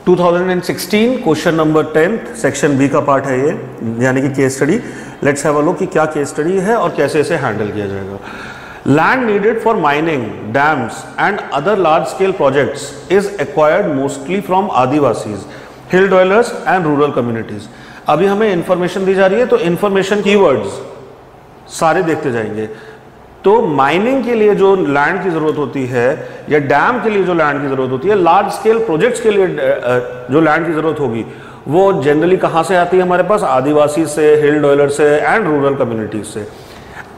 2016 question number 10 section B का part है ये, यानी कि case study. Let's have a look कि क्या केस स्टडी है और कैसे इसे हैंडल किया जाएगा। Land needed for mining, dams and other large scale projects is acquired mostly from Adivasis, hill dwellers and rural communities. अभी हमें इंफॉर्मेशन दी जा रही है तो इंफॉर्मेशन कीवर्ड्स सारे देखते जाएंगे। तो माइनिंग के लिए जो लैंड की जरूरत होती है या डैम के लिए जो लैंड की जरूरत होती है, लार्ज स्केल प्रोजेक्ट्स के लिए जो लैंड की जरूरत होगी वो जनरली कहां से आती है हमारे पास? आदिवासी से, हिल डवेलर से एंड रूरल कम्युनिटीज से।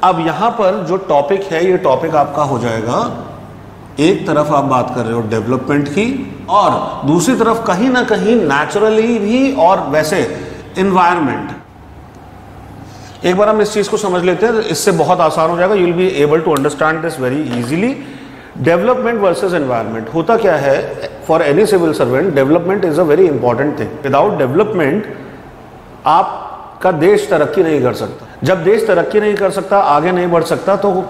अब यहां पर जो टॉपिक है, ये टॉपिक आपका हो जाएगा, एक तरफ आप बात कर रहे हो डेवलपमेंट की और दूसरी तरफ कहीं ना कहीं नेचुरली भी और वैसे एनवायरनमेंट। एक बार हम इस चीज को समझ लेते हैं, इससे बहुत आसान हो जाएगा। You will be able to understand this very easily. Development versus environment होता क्या है for any civil servant? Development is a very important thing. Without development आपका देश तरक्की नहीं कर सकता। जब देश तरक्की नहीं कर सकता, आगे नहीं बढ़ सकता, तो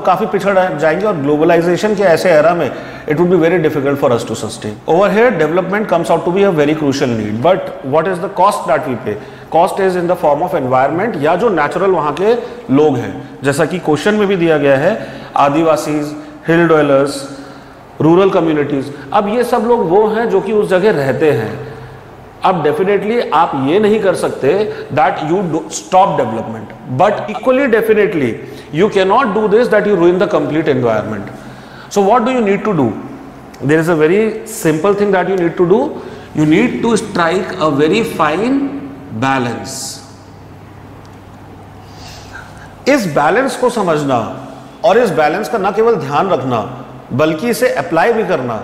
काफी पिछड़ जाएंगे और ग्लोबलाइजेशन के ऐसे एरा में it would be very difficult for us to sustain. Over here, development comes out to be a very crucial need. But what is the cost that we pay? Cost is in the form of environment या जो natural वहाँ के लोग हैं, जैसा कि question में भी दिया गया है, आदिवासीज, हिल ड्वेलर्स, रूरल कम्युनिटीज। अब ये सब लोग वो हैं जो कि उस जगह रहते हैं। अब डेफिनेटली आप ये नहीं कर सकते that you stop development, but equally definitely you cannot do this that you ruin the complete environment. So what do you need to do? There is a very simple thing that you need to do. You need to strike a very fine balance. इस balance को समझना और इस balance का न केवल ध्यान रखना बल्कि इसे अप्लाई भी करना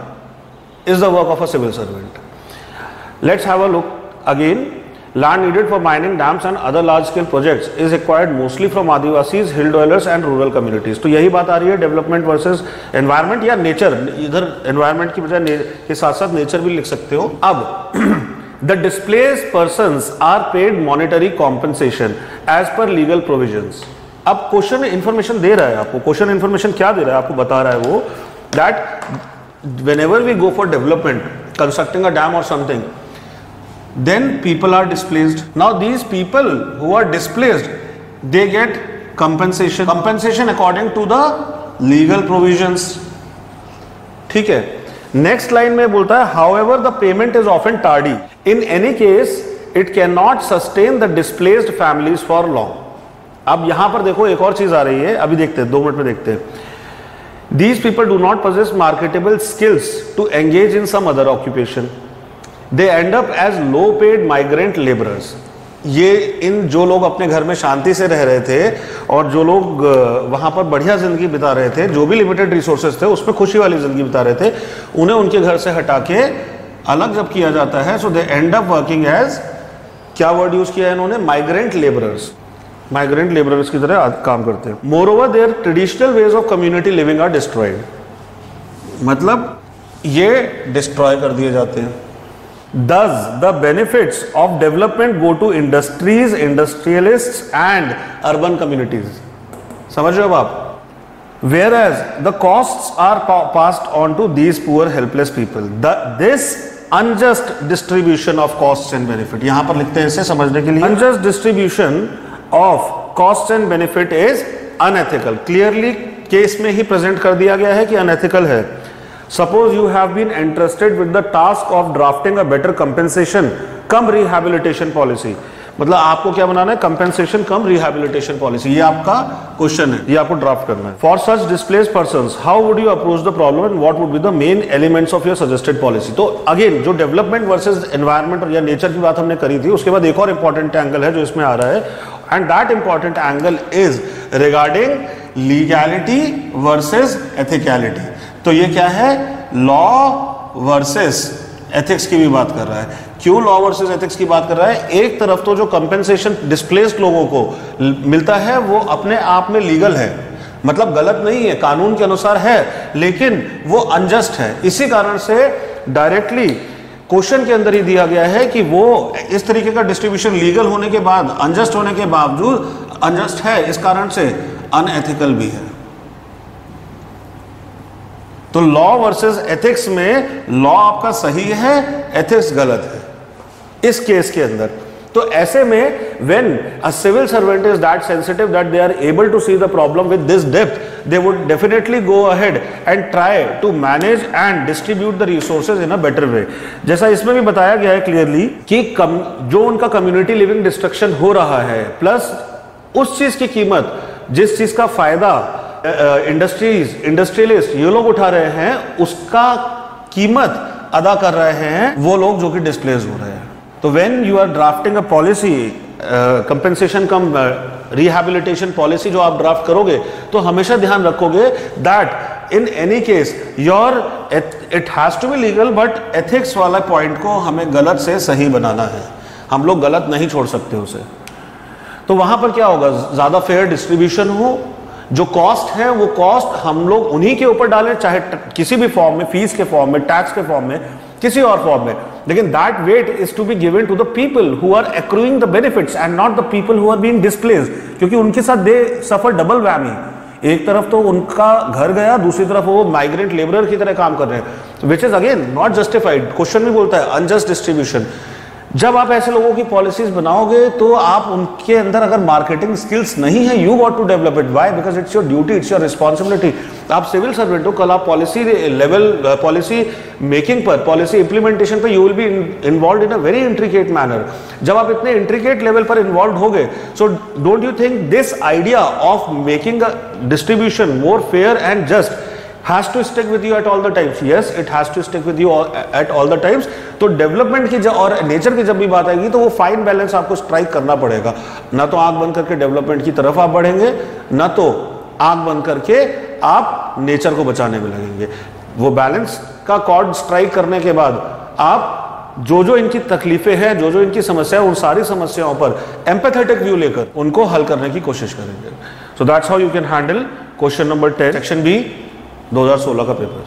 is the work of a civil servant. Let's have a look again. Land needed for mining, dams and other large scale projects is acquired mostly from Adivasis, hill dwellers and rural communities. तो यही बात आ रही है development versus environment या nature. इधर environment की बजाय के साथ साथ नेचर भी लिख सकते हो। अब the displaced persons are paid monetary compensation as per legal provisions. अब क्वेश्चन इंफॉर्मेशन दे रहा है आपको। क्वेश्चन इंफॉर्मेशन क्या दे रहा है आपको? बता रहा है वो that whenever we go for development, constructing a dam और something, then people are displaced. Now these people who are displaced, they get compensation according to the legal provisions. ठीक है। नेक्स्ट लाइन में बोलता है however the payment is often tardy. In any case it cannot sustain the displaced families for long. अब यहां पर देखो एक और चीज आ रही है, अभी देखते हैं, 2 मिनट में देखते हैं। These people do not possess marketable skills to engage in some other occupation. They end up as low paid migrant laborers. ये इन जो लोग अपने घर में शांति से रह रहे थे और जो लोग वहां पर बढ़िया जिंदगी बिता रहे थे, जो भी लिमिटेड रिसोर्सेज थे उसमें खुशी वाली जिंदगी बिता रहे थे, उन्हें उनके घर से हटा के अलग जब किया जाता है, सो दे एंड अप वर्किंग एज, क्या वर्ड यूज किया है इन्होंने? Migrant labourers. माइग्रेंट लेबरर्स की तरह काम करते हैं। Moreover their traditional ways of community living are destroyed. मतलब ये डिस्ट्रॉय कर दिए जाते हैं। Thus, the benefits of development go to industries, industrialists and urban communities. समझ रहे हो आप? Whereas the costs are passed on to these poor helpless people. This unjust distribution of costs and benefit. यहाँ पर लिखते हैं इसे समझने के लिए। Unjust distribution of costs and benefit is unethical. Clearly case में ही प्रेजेंट कर दिया गया है कि अनएथिकल है। Suppose you have been entrusted with the task of drafting a better compensation cum rehabilitation policy. मतलब आपको क्या बनाना है? compensation cum rehabilitation policy. ये आपका क्वेश्चन है, ये आपको ड्राफ्ट करना है। For such displaced persons, how would you approach the problem and what would be the main elements of your suggested policy? तो अगेन जो डेवलपमेंट वर्सेज एनवायरमेंट या नेचर की बात हमने करी थी, उसके बाद एक और इंपॉर्टेंट एंगल है जो इसमें आ रहा है, and that important angle is regarding legality versus ethicality. तो ये क्या है? लॉ वर्सेस एथिक्स की भी बात कर रहा है। क्यों लॉ वर्सेस एथिक्स की बात कर रहा है? एक तरफ तो जो कंपेंसेशन डिस्प्लेस्ड लोगों को मिलता है वो अपने आप में लीगल है, मतलब गलत नहीं है, कानून के अनुसार है, लेकिन वो अनजस्ट है। इसी कारण से डायरेक्टली क्वेश्चन के अंदर ही दिया गया है कि वो इस तरीके का डिस्ट्रीब्यूशन लीगल होने के बाद, अनजस्ट होने के बावजूद अनजस्ट है, इस कारण से अनएथिकल भी है। तो लॉ वर्सेस एथिक्स में लॉ आपका सही है, एथिक्स गलत है इस केस के अंदर। तो ऐसे में when a civil servant is that sensitive that they are able to see the problem with this depth, they would definitely go ahead and try to manage and distribute the resources in a better way। जैसा इसमें भी बताया गया है clearly कि जो उनका community living destruction हो रहा है प्लस उस चीज की कीमत, जिस चीज का फायदा इंडस्ट्रियलिस्ट ये लोग उठा रहे हैं, उसका कीमत अदा कर रहे हैं वो लोग जो कि डिस्प्लेस हो रहे हैं। तो when you are drafting a policy, compensation cum rehabilitation policy जो आप ड्राफ्ट करोगे, तो हमेशा ध्यान रखोगे that in any case your it has to be legal, but ethics वाला पॉइंट को हमें गलत से सही बनाना है, हम लोग गलत नहीं छोड़ सकते उसे। तो वहां पर क्या होगा, ज्यादा फेयर डिस्ट्रीब्यूशन हो, जो कॉस्ट है वो कॉस्ट हम लोग उन्हीं के ऊपर डालें, चाहे किसी भी फॉर्म में, फीस के फॉर्म में, टैक्स के फॉर्म में, किसी और फॉर्म में, लेकिन that weight is to be given to the people who are accruing the benefits and not the people who are being displaced, क्योंकि उनके साथ दे सफर डबल वैमी। एक तरफ तो उनका घर गया, दूसरी तरफ वो माइग्रेंट लेबरर की तरह काम कर रहे हैं, which is again not justified. Question भी बोलता है अनजस्ट डिस्ट्रीब्यूशन। जब आप ऐसे लोगों की पॉलिसीज बनाओगे तो आप उनके अंदर अगर मार्केटिंग स्किल्स नहीं है, you got to develop it. Why? Because it's your duty, it's your responsibility. आप सिविल सर्वेंट हो, कल आप पॉलिसी लेवल, पॉलिसी मेकिंग पर, पॉलिसी इंप्लीमेंटेशन पर you will be involve in a very intricate manner. जब आप इतने इंट्रिकेट लेवल पर इन्वॉल्व होगे, so don't you think this idea of making a distribution more fair and just has to stick with you at all the times? Yes, it has to stick with you at all the times। तो development की और nature की जब भी बात आएगी तो वो फाइन बैलेंस आपको स्ट्राइक करना पड़ेगा। ना तो आंख बंद करके डेवलपमेंट की तरफ आप बढ़ेंगे, ना तो आंख बंद करके आप नेचर को बचाने में लगेंगे। वो बैलेंस का कॉर्ड स्ट्राइक करने के बाद आप जो जो इनकी तकलीफें हैं, जो जो इनकी समस्या है, उन सारी समस्याओं पर एम्पैथेटिक व्यू लेकर उनको हल करने की कोशिश करेंगे। So that's how you can handle question number 10 section B 2016 का पेपर।